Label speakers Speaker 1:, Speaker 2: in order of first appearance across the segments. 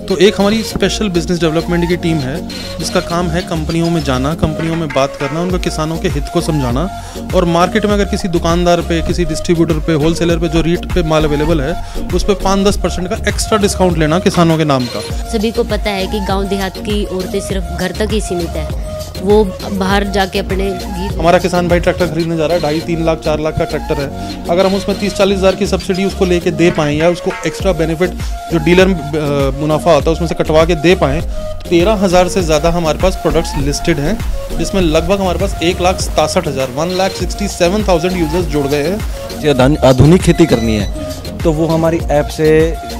Speaker 1: तो एक हमारी स्पेशल बिजनेस डेवलपमेंट की टीम है जिसका काम है कंपनियों में जाना, कंपनियों में बात करना, उनका किसानों के हित को समझाना और मार्केट में अगर किसी दुकानदार पे, किसी डिस्ट्रीब्यूटर पे, होलसेलर पे जो रेट पे माल अवेलेबल है उस पर 5-10% का एक्स्ट्रा डिस्काउंट लेना किसानों के नाम का।
Speaker 2: सभी को पता है कि गांव देहात की औरतें सिर्फ घर तक ही सीमित है, वो बाहर जाके अपने
Speaker 1: हमारा किसान भाई ट्रैक्टर खरीदने जा रहा है, 2.5-3 लाख 4 लाख का ट्रैक्टर है, अगर हम उसमें 30-40 हज़ार की सब्सिडी उसको लेके दे पाएँ या उसको एक्स्ट्रा बेनिफिट जो डीलर मुनाफा होता है उसमें से कटवा के दे पाएँ, 13,000 से ज़्यादा हमारे पास प्रोडक्ट्स लिस्टेड हैं जिसमें लगभग हमारे पास 1,67,000 1,67,000 यूजर्स जुड़ गए हैं।
Speaker 3: आधुनिक खेती करनी है तो वो हमारी ऐप से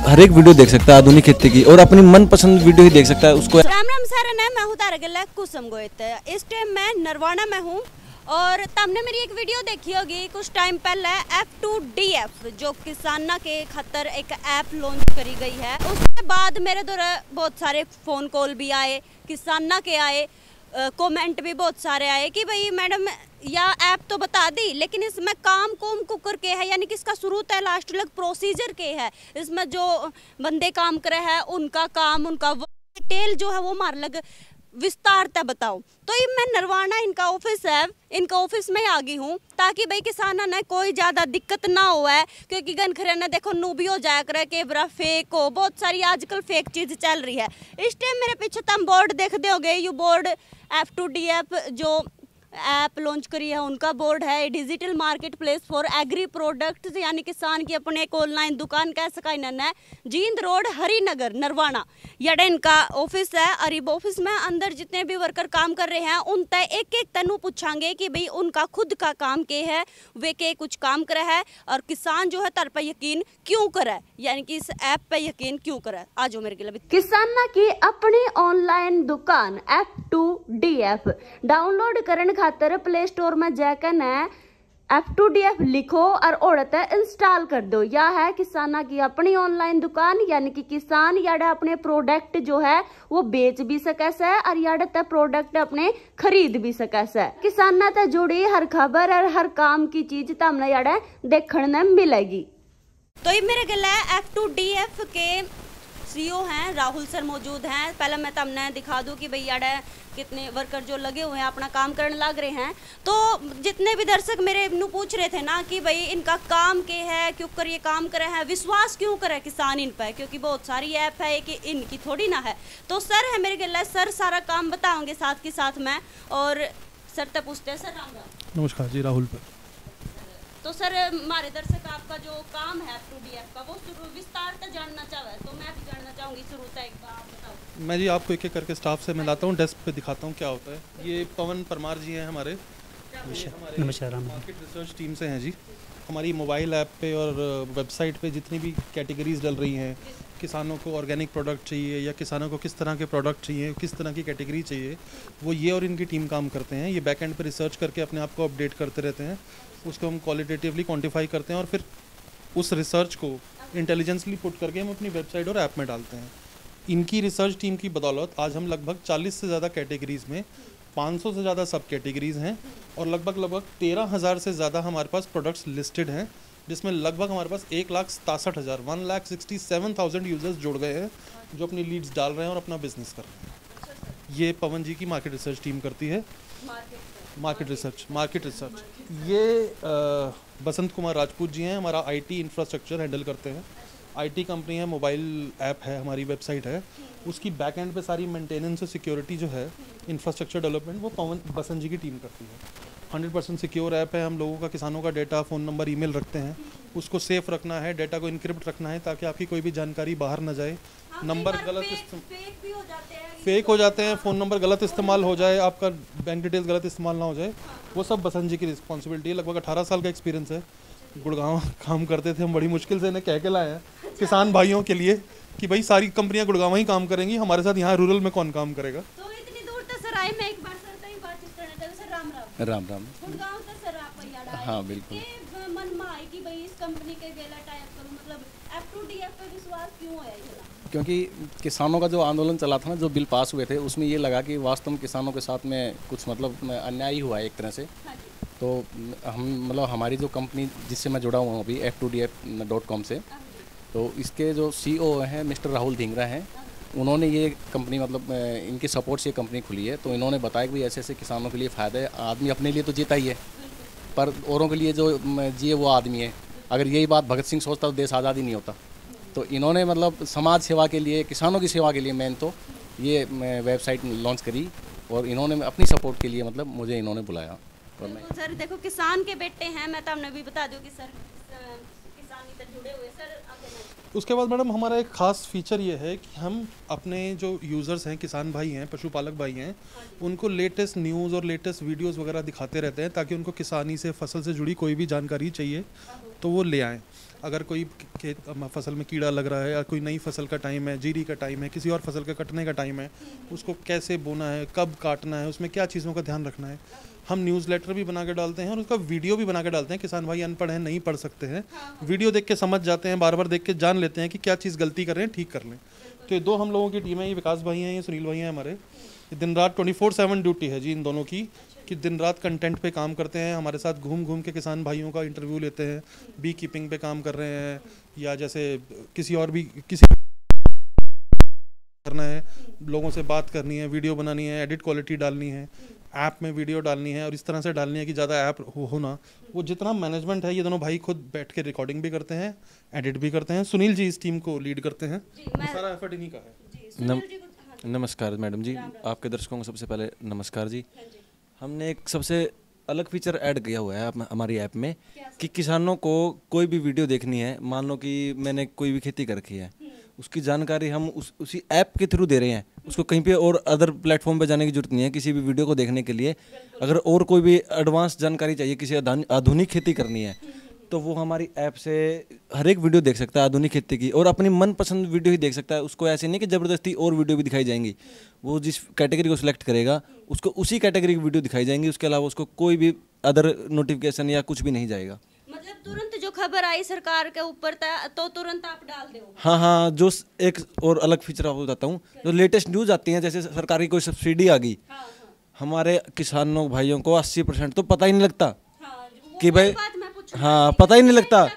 Speaker 3: हर एक वीडियो देख सकता है आधुनिक खेती की, और अपनी मनपसंद वीडियो ही देख सकता है उसको।
Speaker 4: राम राम सारन है, मैं हूँ तारगल्ला कुसुम गोयत। इस टाइम मैं नरवाना में हूँ और तुमने मेरी एक वीडियो देखी होगी कुछ टाइम पहले F2DF जो किसाना के खातर एक ऐप लॉन्च करी गई है। उसके बाद मेरे द्वारा बहुत सारे फ़ोन कॉल भी आए, किसाना के आए, कमेंट भी बहुत सारे आए कि भाई मैडम या ऐप तो बता दी लेकिन इसमें काम कुम कुकर के है, यानी कि इसका शुरू तय लास्ट लग प्रोसीजर के है, इसमें जो बंदे काम करे हैं उनका काम, उनका डिटेल जो है वो मार लग विस्तार तय बताओ। तो ये मैं नरवाना इनका ऑफिस है, इनका ऑफिस में आ गई हूँ ताकि भाई किसाना ने कोई ज़्यादा दिक्कत ना हो है, क्योंकि गन खरे ने देखो नू भी हो जाया करे कि बरा फेक हो, बहुत सारी आजकल फेक चीज़ चल रही है। इस टाइम मेरे पीछे तुम बोर्ड देख दोगे, यू बोर्ड F2DF जो ऐप लॉन्च करी है उनका बोर्ड है, digital market place for agri products, यानी किसान की अपने एक ऑनलाइन दुकान कह सका इन्होंने, जींद रोड हरिनगर नरवाना यड़ा इनका ऑफिस है। और इस ऑफिस में अंदर जितने भी वर्कर काम कर रहे हैं उन तय एक एक तनु पूछांगे कि भाई उनका खुद का काम के है, वे के कुछ काम करे है और किसान जो है तर पर यकीन क्यों करे, यानी कि इस ऐप पे यकीन क्यों करे। आ जाओ मेरे गिला। किसाना की अपनी ऑनलाइन दुकान F2DF डाउनलोड करने खातर प्ले स्टोर में जाकर न F2DF लिखो और औरत इंस्टॉल कर दो। यह है किसाना की अपनी ऑनलाइन दुकान, यानी कि किसान याडा अपने प्रोडक्ट जो है वो बेच भी सके से और याडा तक प्रोडक्ट अपने खरीद भी सके से। किसाना तक जुड़ी हर खबर और हर काम की चीज तमने याडा देखने मिलेगी। तो ये मेरे गला F2DF के CEO हैं राहुल सर मौजूद हैं। पहले मैं तमने दिखा दूं कि भैया कितने वर्कर जो लगे हुए हैं अपना काम करने लग रहे हैं। तो जितने भी दर्शक मेरे नू पूछ रहे थे ना कि भाई इनका काम क्या है, क्यों कर ये काम करे हैं, विश्वास क्यों करे किसान इन पर, क्योंकि बहुत सारी ऐप है कि इनकी थोड़ी ना है। तो सर है मेरे गला, सर सारा काम बताओगे साथ के साथ में, और सर तक पूछते हैं। सर राम राम।
Speaker 1: नमस्कार जी, राहुल पर।
Speaker 4: तो सर हमारे दर्शक आपका जो काम है F2DF का वो विस्तार से जानना चाहे, तो मैं भी जानना चाहूँगी शुरू से, एक बार आप बताओ।
Speaker 1: मैं जी आपको एक एक करके स्टाफ से मिलाता हूँ, डेस्क पे दिखाता हूँ क्या होता है। ये पवन परमार जी हैं हमारे
Speaker 5: नमस्कार
Speaker 1: मार्केट रिसर्च टीम से हैं जी। हमारी मोबाइल ऐप पे और वेबसाइट पे जितनी भी कैटेगरीज डल रही हैं, किसानों को ऑर्गेनिक प्रोडक्ट चाहिए या किसानों को किस तरह के प्रोडक्ट चाहिए, किस तरह की कैटेगरी चाहिए, वो ये और इनकी टीम काम करते हैं। ये बैक एंड पे रिसर्च करके अपने आप को अपडेट करते रहते हैं, उसको हम क्वालिटेटिवली क्वांटिफाई करते हैं और फिर उस रिसर्च को इंटेलिजेंसली पुट करके हम अपनी वेबसाइट और ऐप में डालते हैं। इनकी रिसर्च टीम की बदौलत आज हम लगभग 40 से ज़्यादा कैटेगरीज़ में 500 से ज़्यादा सब कैटेगरीज़ हैं और लगभग 13,000 से ज़्यादा हमारे पास प्रोडक्ट्स लिस्टेड हैं, जिसमें लगभग हमारे पास 1,67,000 1,67,000 यूजर्स जुड़ गए हैं जो अपनी लीड्स डाल रहे हैं और अपना बिजनेस कर रहे हैं। ये पवन जी की मार्केट रिसर्च टीम करती है। मार्केट रिसर्च ये बसंत कुमार राजपूत जी हैं, हमारा IT इंफ्रास्ट्रक्चर हैंडल करते हैं। IT कंपनी है, मोबाइल ऐप है, हमारी वेबसाइट है, उसकी बैक एंड पे सारी मेंटेनेंस और सिक्योरिटी जो है, इंफ्रास्ट्रक्चर डेवलपमेंट, वो पवन बसंत जी की टीम करती है। 100% सिक्योर ऐप है। हम लोगों का, किसानों का डेटा, फ़ोन नंबर, ईमेल रखते हैं, उसको सेफ रखना है, डेटा को इनक्रिप्ट रखना है ताकि आपकी कोई भी जानकारी बाहर ना जाए। नंबर गलत फेक हो जाते हैं, फ़ोन नंबर गलत इस्तेमाल हो जाए, आपका बैंक डिटेल्स गलत इस्तेमाल ना हो जाए, वो सब बसंत जी की रिस्पॉन्सिबिलिटी है। लगभग 18 साल का एक्सपीरियंस है, गुड़गांव काम करते थे हम, बड़ी मुश्किल से इन्हें कह के लाए हैं किसान भाइयों के लिए कि भाई सारी कंपनियां गुड़गांव ही काम करेंगी, हमारे साथ यहाँ रूरल में कौन काम करेगा।
Speaker 4: तो इतनी दूर तक सर आए, मैं एक बार सर तक बातचीत करने सर राम राम।
Speaker 3: राम राम।
Speaker 4: गुड़गांव तक सर आप यार आए।
Speaker 3: हाँ बिल्कुल।
Speaker 4: के मन में आए कि भाई इस कंपनी के वेला टाइप करूं, मतलब F2DF पे विश्वास क्यों है ये?
Speaker 5: क्योंकि किसानों का जो आंदोलन चला था ना, जो बिल पास हुए थे, उसमें ये लगा कि वास्तव में किसानों के साथ में कुछ मतलब अन्याय ही हुआ है एक तरह से। तो हम मतलब हमारी जो कंपनी जिससे मैं जुड़ा हुआ हूँ अभी F2DF.com से, तो इसके जो CEO हैं मिस्टर राहुल धिंगरा हैं, उन्होंने ये कंपनी मतलब इनके सपोर्ट से ये कंपनी खुली है, तो इन्होंने बताया कि भाई ऐसे ऐसे किसानों के लिए फ़ायदा है। आदमी अपने लिए तो जीता ही है, पर औरों के लिए जो जिए वो आदमी है। अगर यही बात भगत सिंह सोचता तो देश आज़ाद ही नहीं होता। तो इन्होंने मतलब समाज सेवा के लिए, किसानों की सेवा के लिए मेन तो ये वेबसाइट लॉन्च करी, और इन्होंने अपनी सपोर्ट के लिए मतलब मुझे इन्होंने बुलाया। और मैं
Speaker 4: सर देखो किसान के बेटे हैं, मैं तो आपने भी बता दूं कि सर किसानी से जुड़े हुए सर आगे
Speaker 1: उसके बाद मैडम हमारा एक ख़ास फीचर ये है कि हम अपने जो यूज़र्स हैं, किसान भाई हैं, पशुपालक भाई हैं, उनको लेटेस्ट न्यूज़ और लेटेस्ट वीडियोस वगैरह दिखाते रहते हैं, ताकि उनको किसानी से, फसल से जुड़ी कोई भी जानकारी चाहिए तो वो ले आएँ। अगर कोई खेत फसल में कीड़ा लग रहा है, या कोई नई फसल का टाइम है, जीरी का टाइम है, किसी और फसल का कटने का टाइम है, उसको कैसे बोना है, कब काटना है, उसमें क्या चीज़ों का ध्यान रखना है, हम न्यूज़लेटर भी बना के डालते हैं और उसका वीडियो भी बना के डालते हैं। किसान भाई अनपढ़ हैं, नहीं पढ़ सकते हैं, वीडियो देख के समझ जाते हैं, बार बार देख के जान लेते हैं कि क्या चीज़ गलती कर रहे हैं, ठीक कर लें। तो ये दो हम लोगों की टीम है, ये विकास भाई हैं, ये सुनील भाई हैं हमारे। ये दिन रात 24/7 ड्यूटी है जी इन दोनों की, कि दिन रात कंटेंट पे काम करते हैं, हमारे साथ घूम घूम के किसान भाइयों का इंटरव्यू लेते हैं, बी कीपिंग पे काम कर रहे हैं, या जैसे किसी और भी किसी करना है, लोगों से बात करनी है, वीडियो बनानी है, एडिट क्वालिटी डालनी है, ऐप में वीडियो डालनी है, और इस तरह से डालनी है कि ज़्यादा ऐप होना, वो जितना मैनेजमेंट है ये दोनों भाई खुद बैठ के रिकॉर्डिंग भी करते हैं, एडिट भी करते हैं। सुनील जी इस टीम को लीड करते हैं, सारा एफर्ट इन्हीं का है।
Speaker 3: नमस्कार मैडम जी, आपके दर्शकों को सबसे पहले नमस्कार जी। हमने एक सबसे अलग फीचर ऐड किया हुआ है हमारी ऐप में, कि किसानों को कोई भी वीडियो देखनी है, मान लो कि मैंने कोई भी खेती कर रखी है, उसकी जानकारी हम उसी ऐप के थ्रू दे रहे हैं। उसको कहीं पे और अदर प्लेटफॉर्म पे जाने की जरूरत नहीं है किसी भी वीडियो को देखने के लिए। अगर और कोई भी एडवांस जानकारी चाहिए, किसी आधुनिक खेती करनी है, तो वो हमारी ऐप से हर एक वीडियो देख सकता है आधुनिक खेती की, और अपनी मनपसंद वीडियो ही देख सकता है। उसको ऐसे नहीं कि ज़बरदस्ती और वीडियो भी दिखाई जाएंगी। वो जिस कैटेगरी को सिलेक्ट करेगा उसको उसी कैटेगरी की वीडियो दिखाई जाएंगी, उसके अलावा उसको कोई भी अदर नोटिफिकेशन या कुछ भी नहीं जाएगा।
Speaker 4: मतलब तुरंत जो खबर आई सरकार के ऊपर तो तुरंत आप डाल दो।
Speaker 3: हाँ हाँ, जो एक और अलग फीचर आपको बताता हूँ, जो लेटेस्ट न्यूज़ आती हैं, जैसे सरकार की कोई सब्सिडी आ गई, हमारे किसानों भाइयों को 80% तो पता ही नहीं लगता कि भाई, हाँ पता ही नहीं लगता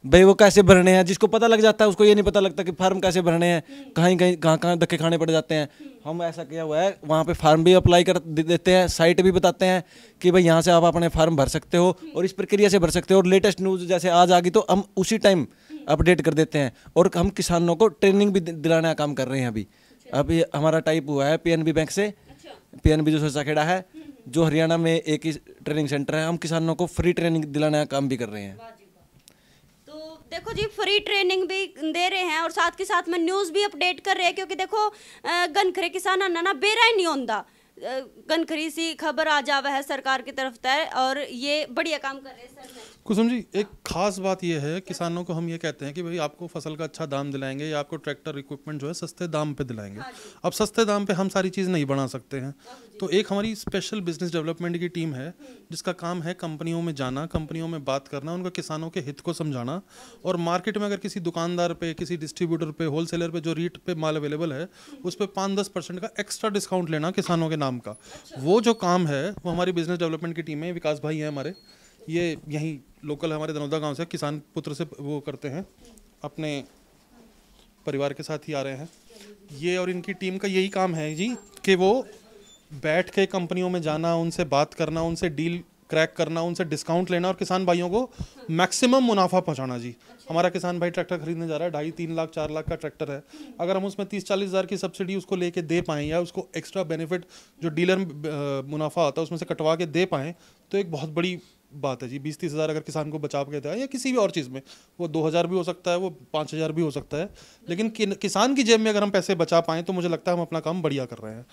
Speaker 3: भाई वो कैसे भरने हैं। जिसको पता लग जाता है उसको ये नहीं पता लगता कि फार्म कैसे भरने हैं, कहाँ धक्के खाने पड़ जाते हैं। हम ऐसा किया हुआ है, वहाँ पे फार्म भी अप्लाई कर देते हैं, साइट भी बताते हैं कि भाई यहाँ से आप अपने फार्म भर सकते हो और इस प्रक्रिया से भर सकते हो। और लेटेस्ट न्यूज़ जैसे आज आ गई तो हम उसी टाइम अपडेट कर देते हैं, और हम किसानों को ट्रेनिंग भी दिलाने का काम कर रहे हैं। अभी हमारा टाइप हुआ है PNB बैंक से, PNB जो सरसाखेड़ा है, जो हरियाणा में एक ही ट्रेनिंग सेंटर है, हम किसानों को फ्री ट्रेनिंग दिलाने का काम भी कर रहे हैं।
Speaker 4: तो देखो जी, फ्री ट्रेनिंग भी दे रहे हैं और साथ के साथ में न्यूज़ भी अपडेट कर रहे हैं, क्योंकि देखो गनखरे किसान ना बेरा ही नहीं होता, गनखरी सी खबर आ जावा है सरकार की तरफ से, और ये बढ़िया काम कर रहे हैं सर।
Speaker 1: कुसुम जी, एक खास बात यह है, किसानों को हम ये कहते हैं कि भाई आपको फसल का अच्छा दाम दिलाएंगे, या आपको ट्रैक्टर इक्विपमेंट जो है सस्ते दाम पे दिलाएंगे। अब सस्ते दाम पे हम सारी चीज़ नहीं बना सकते हैं, तो एक हमारी स्पेशल बिजनेस डेवलपमेंट की टीम है जिसका काम है कंपनियों में जाना, कंपनियों में बात करना, उनका किसानों के हित को समझाना, और मार्केट में अगर किसी दुकानदार पे, किसी डिस्ट्रीब्यूटर पे, होलसेलर पे जो रेट पे माल अवेलेबल है, उस पर 5-10% का एक्स्ट्रा डिस्काउंट लेना किसानों के नाम का। वो जो काम है वो हमारी बिजनेस डेवलपमेंट की टीम है, विकास भाई हैं हमारे, ये यहीं लोकल हमारे दनौदा गांव से, किसान पुत्र से वो करते हैं, अपने परिवार के साथ ही आ रहे हैं ये। और इनकी टीम का यही काम है जी कि वो बैठ के कंपनियों में जाना, उनसे बात करना, उनसे डील क्रैक करना, उनसे डिस्काउंट लेना, और किसान भाइयों को मैक्सिमम मुनाफा पहुंचाना जी। हमारा किसान भाई ट्रैक्टर खरीदने जा रहा है, 2.5-3 लाख 4 लाख का ट्रैक्टर है, अगर हम उसमें 30-40 हज़ार की सब्सिडी उसको लेके दे पाएँ, या उसको एक्स्ट्रा बेनिफिट जो डीलर मुनाफा आता है उसमें से कटवा के दे पाएँ, तो एक बहुत बड़ी बात है जी। 20-30 हज़ार अगर किसान को बचा के दें, या किसी भी और चीज़ में, वो 2,000 भी हो सकता है, वो 5,000 भी हो सकता है, लेकिन किसान की जेब में अगर हम पैसे बचा पाएँ तो मुझे लगता है हम अपना काम बढ़िया कर रहे हैं।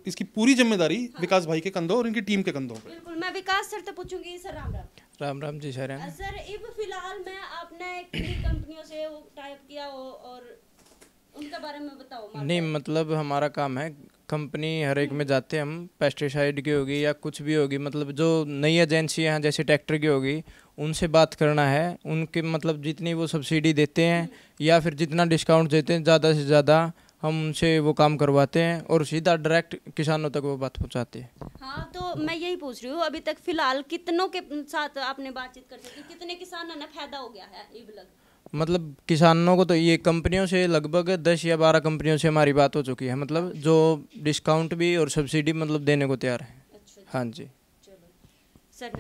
Speaker 1: इसकी पूरी जिम्मेदारी विकास भाई के कंधों और इनकी टीम के कंधों पे।
Speaker 4: बिल्कुल, मैं विकास सर से पूछूंगी। Sir Ram Ram.
Speaker 6: Ram Ram ji sir.
Speaker 4: Sir अब फिलहाल में आपने कितनी कंपनियों से वो टाइप किया हो, और उनके बारे में बताओ।
Speaker 6: नहीं मतलब हमारा काम है, कंपनी हर एक में जाते हैं हम, पेस्टिसाइड की होगी या कुछ भी होगी, मतलब जो नई एजेंसी हैं जैसे ट्रैक्टर की होगी, उनसे बात करना है, उनके मतलब जितनी वो सब्सिडी देते हैं या फिर जितना डिस्काउंट देते हैं ज़्यादा से ज़्यादा हम उनसे वो काम करवाते हैं और सीधा डायरेक्ट किसानों तक वो बात पहुंचाते हैं।
Speaker 4: हाँ, तो मैं यही पूछ रही हूँ, अभी तक फिलहाल कितनों के साथ आपने बातचीत कर दी, कितने किसानों ने फायदा हो गया है?
Speaker 6: मतलब किसानों को तो ये कंपनियों से लगभग 10 या 12 कंपनियों से हमारी बात हो चुकी है, मतलब जो डिस्काउंट भी और सब्सिडी मतलब देने को तैयार है। हाँ जी।
Speaker 4: सर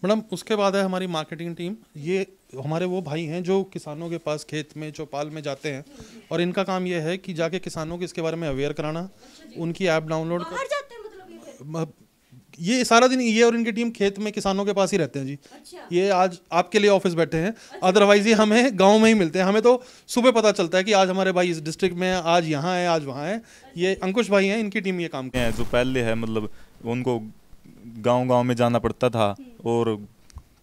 Speaker 1: मैडम उसके बाद है हमारी मार्केटिंग टीम। ये हमारे वो भाई हैं जो किसानों के पास खेत में चौपाल में जाते हैं और इनका काम ये है कि जाके किसानों को इसके बारे में अवेयर कराना, उनकी ऐप डाउनलोड
Speaker 4: बाहर जाते हैं मतलब
Speaker 1: ये सारा दिन ये और इनकी टीम खेत में किसानों के पास ही रहते हैं जी।
Speaker 4: अच्छा।
Speaker 1: ये आज आपके लिए ऑफिस बैठे हैं, अदरवाइज ये हमें गांव में ही मिलते हैं। हमें तो सुबह पता चलता है कि आज हमारे भाई इस डिस्ट्रिक्ट में है, आज यहाँ है, आज वहाँ है। ये अंकुश भाई हैं, इनकी टीम ये काम
Speaker 7: हैं जो पहले है मतलब उनको गांव-गांव में जाना पड़ता था और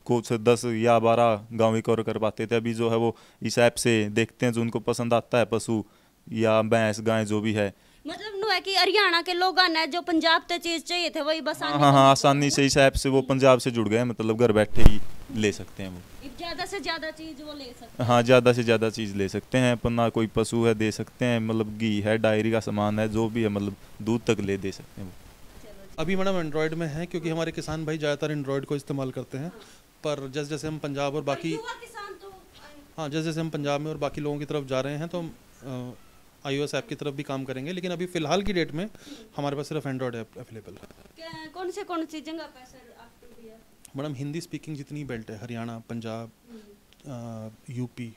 Speaker 7: कुछ 10 या 12 गांव ही कवर कर पाते थे। अभी जो है वो इस ऐप से देखते हैं जो उनको पसंद आता है, पशु या भैंस गाय जो भी है।
Speaker 4: मतलब नु है कि हरियाणा के लोग आना जो पंजाब ते चीज चाहिए थे वही बस
Speaker 7: हाँ आसानी से इस ऐप से वो पंजाब से जुड़ गए, मतलब घर बैठे ही ले सकते हैं वो।
Speaker 4: ज्यादा से ज्यादा चीज वो ले सकते हैं।
Speaker 7: हाँ ज़्यादा से ज़्यादा चीज़ ले सकते हैं, अपना कोई पशु है दे सकते हैं, मतलब घी है, डायरी का सामान है, जो भी है मतलब दूध तक ले दे सकते हैं वो।
Speaker 1: अभी मैडम एंड्रॉयड में है क्योंकि हमारे किसान भाई ज़्यादातर एंड्रॉयड को इस्तेमाल करते हैं। पर जैसे जैसे हम पंजाब और बाकी हाँ जैसे जैसे हम पंजाब में और बाकी लोगों की तरफ जा रहे हैं तो हम iOS ऐप की तरफ भी काम करेंगे, लेकिन अभी फ़िलहाल की डेट में हमारे पास सिर्फ एंड्रॉयड ऐप अवेलेबल है।
Speaker 4: कौन सी जगह पे सर आप
Speaker 1: मैडम हिंदी स्पीकिंग जितनी बेल्ट है, हरियाणा, पंजाब, यूपी,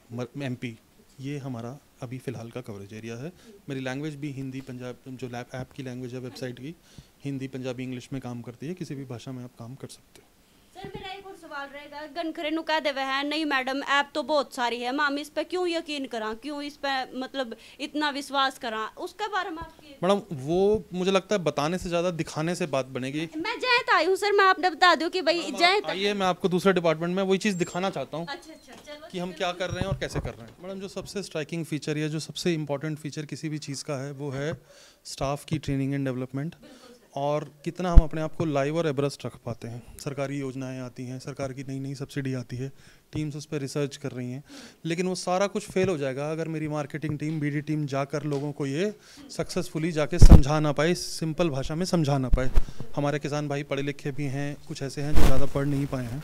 Speaker 1: MP, ये हमारा अभी फ़िलहाल का कवरेज एरिया है। मेरी लैंग्वेज भी हिंदी पंजाब, जो ऐप की लैंग्वेज है वेबसाइट की, हिंदी पंजाबी इंग्लिश में काम करती है। किसी भी भाषा में आप काम कर सकते हो।
Speaker 4: सर मेरा एक और सवाल रहेगा, गनखरे नु कह देवे है नहीं मैडम ऐप तो बहुत सारी है, हम इस पे क्यों यकीन करा, क्यों इस पे मतलब इतना विश्वास करा, उसके बारे में आपकी?
Speaker 1: मैडम वो मुझे लगता है बताने से ज़्यादा दिखाने से बात बनेगी।
Speaker 4: मैं जयत आई हूँ सर, मैं आपने बता दूँ कि भाई जयत
Speaker 1: आइए मैं आपको दूसरे डिपार्टमेंट में वही चीज़ दिखाना चाहता हूँ
Speaker 4: अच्छा चलो
Speaker 1: कि हम क्या कर रहे हैं और कैसे कर रहे हैं। मैडम जो सबसे स्ट्राइकिंग फीचर या जो सबसे इम्पोर्टेंट फीचर किसी भी चीज़ का है वो है स्टाफ की ट्रेनिंग एंड डेवलपमेंट और कितना हम अपने आप को लाइव और एब्रस्ट रख पाते हैं। सरकारी योजनाएं आती हैं, सरकार की नई नई सब्सिडी आती है, टीम्स उस पर रिसर्च कर रही हैं, लेकिन वो सारा कुछ फेल हो जाएगा अगर मेरी मार्केटिंग टीम, BD टीम जाकर लोगों को ये सक्सेसफुली जाके समझा ना पाए, सिंपल भाषा में समझा ना पाए। हमारे किसान भाई पढ़े लिखे भी हैं, कुछ ऐसे हैं जो ज़्यादा पढ़ नहीं पाए हैं।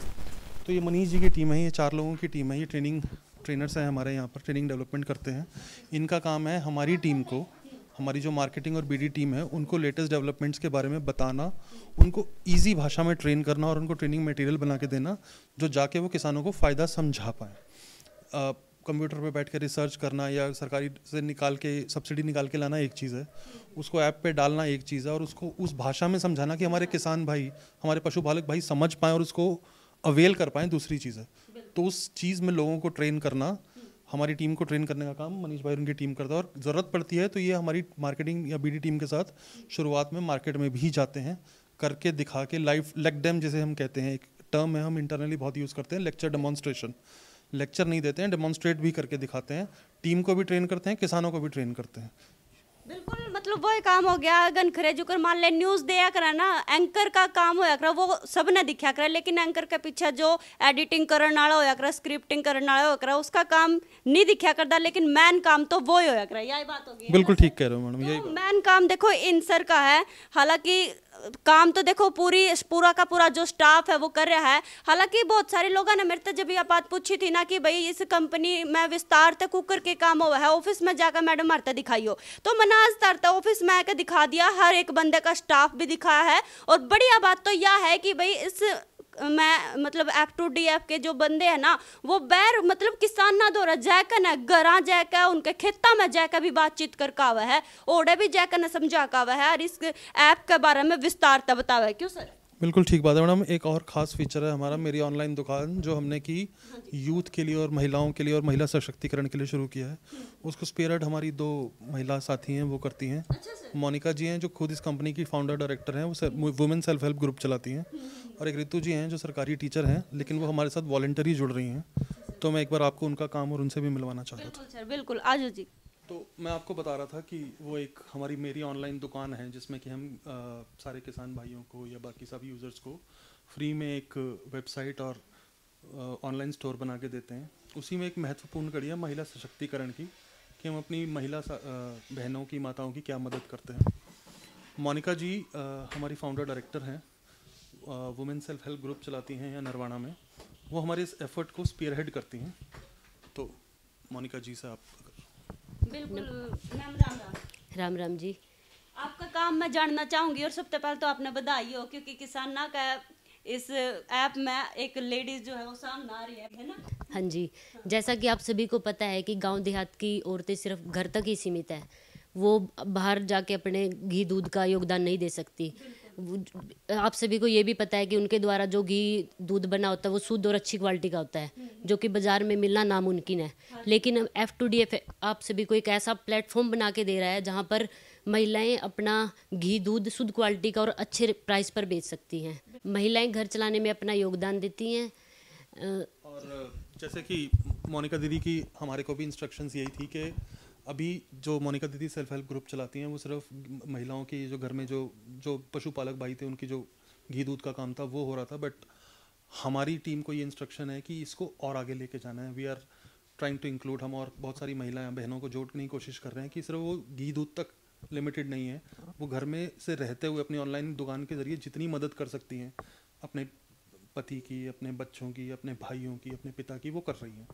Speaker 1: तो ये मनीष जी की टीम है, ये 4 लोगों की टीम है, ये ट्रेनर्स हैं हमारे यहाँ पर, ट्रेनिंग डेवलपमेंट करते हैं। इनका काम है हमारी टीम को, हमारी जो मार्केटिंग और BD टीम है उनको लेटेस्ट डेवलपमेंट्स के बारे में बताना, उनको इजी भाषा में ट्रेन करना और उनको ट्रेनिंग मटेरियल बना के देना जो जाके वो किसानों को फ़ायदा समझा पाएँ। कंप्यूटर पे बैठ के रिसर्च करना या सरकारी से निकाल के सब्सिडी निकाल के लाना एक चीज़ है, उसको ऐप पे डालना एक चीज़ है और उसको उस भाषा में समझाना कि हमारे किसान भाई, हमारे पशुपालक भाई समझ पाएँ और उसको अवेल कर पाएँ, दूसरी चीज़ है। तो उस चीज़ में लोगों को ट्रेन करना, हमारी टीम को ट्रेन करने का काम मनीष भाई उनकी टीम करता है। और ज़रूरत पड़ती है तो ये हमारी मार्केटिंग या BD टीम के साथ शुरुआत में मार्केट में भी जाते हैं, करके दिखा के लाइव लेग डेम जिसे हम कहते हैं, एक टर्म है हम इंटरनली बहुत यूज़ करते हैं, लेक्चर डेमोन्स्ट्रेशन। लेक्चर नहीं देते हैं, डेमोन्स्ट्रेट भी करके दिखाते हैं, टीम को भी ट्रेन करते हैं, किसानों को भी ट्रेन करते हैं।
Speaker 4: बिल्कुल मतलब वही काम हो गया। गनखरे जो कर मान ले न्यूज़ दिया करा ना, एंकर का काम होया करा, वो सब ने दिखा करा, लेकिन एंकर के पीछे जो एडिटिंग करने वाला होया करा, स्क्रिप्टिंग करने वाला होया करा, उसका काम नहीं दिखा करता, लेकिन मैन काम तो वो ही होया करा। यही बात होगी।
Speaker 1: बिल्कुल ठीक कह रहे हो मैडम, यही
Speaker 4: मैन काम देखो इन सर का है, हालांकि काम तो देखो पूरा का पूरा जो स्टाफ है वो कर रहा है। हालांकि बहुत सारे लोगों ने मेरे से जब ये बात पूछी थी ना कि भाई इस कंपनी में विस्तार तक कुकर के काम हुआ है, ऑफिस में जाकर मैडम मारता दिखाइयो, तो मैंने आज तरता ऑफिस में आकर दिखा दिया, हर एक बंदे का स्टाफ भी दिखाया है। और बढ़िया बात तो यह है कि भाई इस मैं मतलब F2DF के जो बंदे हैं ना, वो बैर मतलब किसान ना दौरा जाकर ना घरा जाकर उनके खेता में जाकर भी बातचीत कर का हुआ है, ओडे भी जाकर ना समझा का हुआ है और इस ऐप के बारे में विस्तार बतावा है। क्यों सर?
Speaker 1: बिल्कुल ठीक बात है मैडम। एक और ख़ास फीचर है हमारा, मेरी ऑनलाइन दुकान जो हमने की यूथ के लिए और महिलाओं के लिए और महिला सशक्तिकरण के लिए शुरू किया है। उसको स्पीयरहेड हमारी 2 महिला साथी हैं, वो करती हैं। मोनिका जी हैं जो खुद इस कंपनी की फाउंडर डायरेक्टर हैं, वो वुमेन सेल्फ हेल्प ग्रुप चलाती हैं। और एक रितु जी हैं जो सरकारी टीचर हैं, लेकिन वो हमारे साथ वॉलंटरी जुड़ रही हैं। तो मैं एक बार आपको उनका काम और उनसे भी मिलवाना चाहता था।
Speaker 4: बिल्कुल सर, बिल्कुल आजो जी।
Speaker 1: तो मैं आपको बता रहा था कि वो एक मेरी ऑनलाइन दुकान है जिसमें कि हम सारे किसान भाइयों को या बाकी सभी यूज़र्स को फ्री में एक वेबसाइट और ऑनलाइन स्टोर बना के देते हैं। उसी में एक महत्वपूर्ण कड़ी है महिला सशक्तिकरण की, कि हम अपनी महिला बहनों की, माताओं की क्या मदद करते हैं। मोनिका जी हमारी फाउंडर डायरेक्टर हैं, वुमेन सेल्फ हेल्प ग्रुप चलाती हैं या नरवाना में। वो हमारे इस एफर्ट को स्पीयरहेड करती हैं। तो मोनिका जी से आप
Speaker 4: बिल्कुल मैम, राम राम।
Speaker 2: राम राम जी।
Speaker 4: आपका काम मैं जानना चाहूंगी, और सबसे पहले तो आपने बधाई हो, क्योंकि किसाना का इस ऐप में एक लेडीज जो है वो सामने आ रही है ना।
Speaker 2: हाँ जी, जैसा कि आप सभी को पता है कि गांव देहात की औरतें सिर्फ घर तक ही सीमित है, वो बाहर जाके अपने घी दूध का योगदान नहीं दे सकती। आप सभी को ये भी पता है कि उनके द्वारा जो घी दूध बना होता है वो शुद्ध और अच्छी क्वालिटी का होता है, जो कि बाजार में मिलना नामुमकिन है। लेकिन F2D आप सभी को एक ऐसा प्लेटफॉर्म बना के दे रहा है जहाँ पर महिलाएं अपना घी दूध शुद्ध क्वालिटी का और अच्छे प्राइस पर बेच सकती हैं। महिलाएं घर चलाने में अपना योगदान देती हैं।
Speaker 1: और जैसे कि मोनिका दीदी की हमारे को भी इंस्ट्रक्शंस यही थी कि अभी जो मोनिका दीदी सेल्फ हेल्प ग्रुप चलाती हैं वो सिर्फ महिलाओं की, जो घर में जो पशुपालक भाई थे उनकी जो घी दूध का काम था वो हो रहा था, बट हमारी टीम को ये इंस्ट्रक्शन है कि इसको और आगे लेके जाना है। We are trying to include, हम और बहुत सारी महिलाएं बहनों को जोड़ने की कोशिश कर रहे हैं कि सिर्फ वो घी दूध तक लिमिटेड नहीं है, वो घर में से रहते हुए अपनी ऑनलाइन दुकान के ज़रिए जितनी मदद कर सकती हैं अपने पति की, अपने बच्चों की, अपने भाइयों की, अपने पिता की, वो कर रही हैं।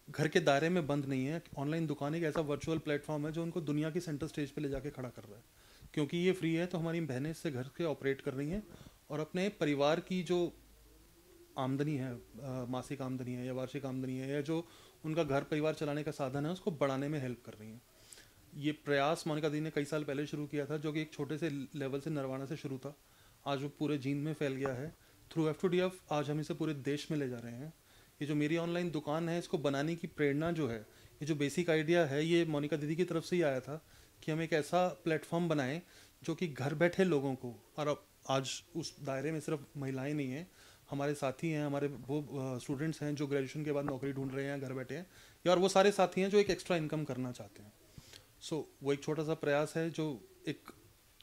Speaker 1: घर के दायरे में बंद नहीं है। ऑनलाइन दुकान एक ऐसा वर्चुअल प्लेटफॉर्म है जो उनको दुनिया की सेंटर स्टेज पे ले जाके खड़ा कर रहा है। क्योंकि ये फ्री है तो हमारी बहनें इससे घर के ऑपरेट कर रही हैं और अपने परिवार की जो आमदनी है, मासिक आमदनी है या वार्षिक आमदनी है, या जो उनका घर परिवार चलाने का साधन है, उसको बढ़ाने में हेल्प कर रही हैं। ये प्रयास मोनिका दी ने कई साल पहले शुरू किया था, जो कि एक छोटे से लेवल से नरवाना से शुरू था। आज वो पूरे जींद में फैल गया है। थ्रू F2DF आज हम इसे पूरे देश में ले जा रहे हैं। ये जो मेरी ऑनलाइन दुकान है, इसको बनाने की प्रेरणा जो है, ये जो बेसिक आइडिया है, ये मोनिका दीदी की तरफ से ही आया था कि हम एक ऐसा प्लेटफॉर्म बनाएं जो कि घर बैठे लोगों को, और अब आज उस दायरे में सिर्फ महिलाएं नहीं हैं, हमारे साथी हैं, हमारे वो स्टूडेंट्स हैं जो ग्रेजुएशन के बाद नौकरी ढूंढ रहे हैं, घर बैठे हैं, या और वो सारे साथी हैं जो एक एक्स्ट्रा इनकम करना चाहते हैं। सो वो एक छोटा सा प्रयास है जो एक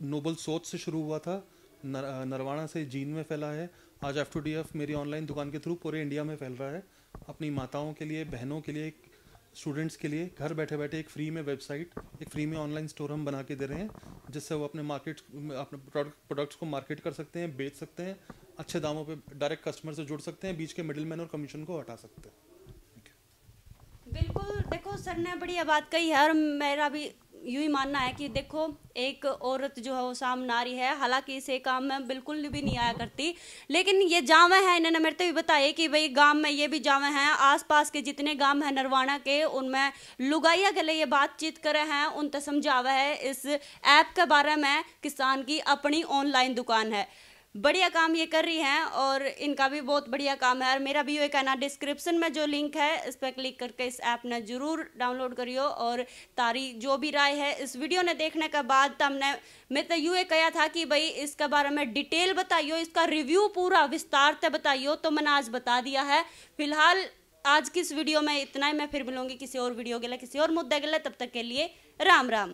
Speaker 1: नोबल सोच से शुरू हुआ था, नरवाना से जींद में फैला है। आज F2DF मेरी ऑनलाइन दुकान के थ्रू पूरे इंडिया में फैल रहा है। अपनी माताओं के लिए, बहनों के लिए, स्टूडेंट्स के लिए घर बैठे बैठे एक फ्री में वेबसाइट, एक फ्री में ऑनलाइन स्टोर हम बना के दे रहे हैं, जिससे वो अपने प्रोडक्ट्स को मार्केट कर सकते हैं, बेच सकते हैं, अच्छे दामों पे डायरेक्ट कस्टमर से जुड़ सकते हैं, बीच के मिडिलमैन और कमीशन को हटा सकते हैं।
Speaker 4: बिल्कुल, देखो सर ने बढ़िया बात कही है, और मेरा भी यूँ ही मानना है कि देखो एक औरत जो है वो सामने आ रही है, हालांकि इसे काम में बिल्कुल भी नहीं आया करती, लेकिन ये जावे हैं, इन्होंने मेरे को भी बताया कि भाई गांव में ये भी जावे हैं, आसपास के जितने गांव हैं नरवाना के, उनमें लुगाइया के लिए ये बातचीत करे हैं, उन तक समझावा है इस ऐप के बारे में। किसान की अपनी ऑनलाइन दुकान है, बढ़िया काम ये कर रही हैं, और इनका भी बहुत बढ़िया काम है। और मेरा भी ये कहना, डिस्क्रिप्शन में जो लिंक है इस पर क्लिक करके इस ऐप ने जरूर डाउनलोड करियो। और तारी जो भी राय है इस वीडियो ने देखने के बाद हमने मैं तो यूँ कहा था कि भाई इसके बारे में डिटेल बताइयो, इसका रिव्यू पूरा विस्तार से बताइयो, तो मैंने आज बता दिया है। फिलहाल आज की इस वीडियो में इतना ही। मैं फिर मिलूंगी किसी और वीडियो के लिए, किसी और मुद्दे के लिए। तब तक के लिए राम राम।